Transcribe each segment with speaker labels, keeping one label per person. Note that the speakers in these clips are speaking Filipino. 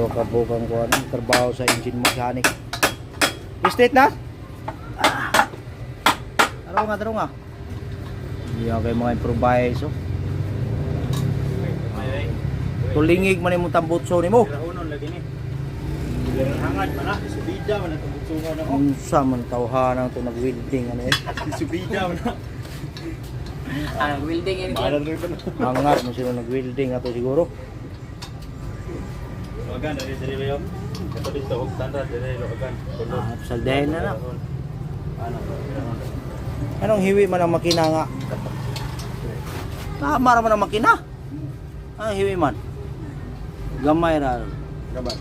Speaker 1: siguro kabukang ko ano, trabaho sa engine mechanic. Straight na? Taro nga. Hindi ako kayo mga improviso. Tulingig man yung tambutso ni mo.
Speaker 2: Unon lagi ni. Hangad man na, subida man ang tambutsungan ako.
Speaker 1: Unsa man tawhanan to nag-welding ano eh.
Speaker 2: Subida man na.
Speaker 3: Welding yan.
Speaker 1: Hangat mo sila nag-welding ato siguro.
Speaker 2: Wagan dari dari bayo. Kato dito og standard dari wagan. Tulo.
Speaker 1: Saldahin na na.
Speaker 2: Ano?
Speaker 1: Anong hiwi man ang makina nga? Tama raman ang makina. Ang hiwi man. Gamay ra.
Speaker 2: Gabat.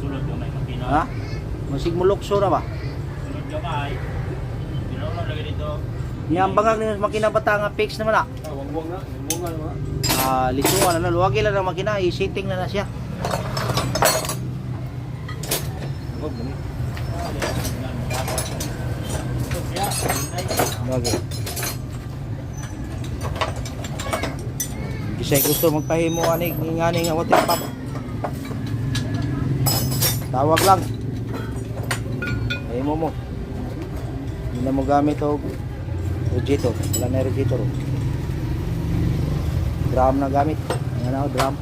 Speaker 2: Sulod gamay makina.
Speaker 1: Ha? Masig mulokso ra ba?
Speaker 2: Sulod gamay. Pinaulo lagi dito.
Speaker 1: Yang bangag ni makina bata nga fix naman na.
Speaker 2: Wangwang na, wangwang na.
Speaker 1: Lisuan na luwag ila ng makina, i-setting na siya. Lagi. Kisay gusto magpahimo ani ngani nga water pump. Tawag lang. Himo mo. Hindi na mo gamit og radiator. Wala na radiator. Drum na gamit. Ayan ako, drum.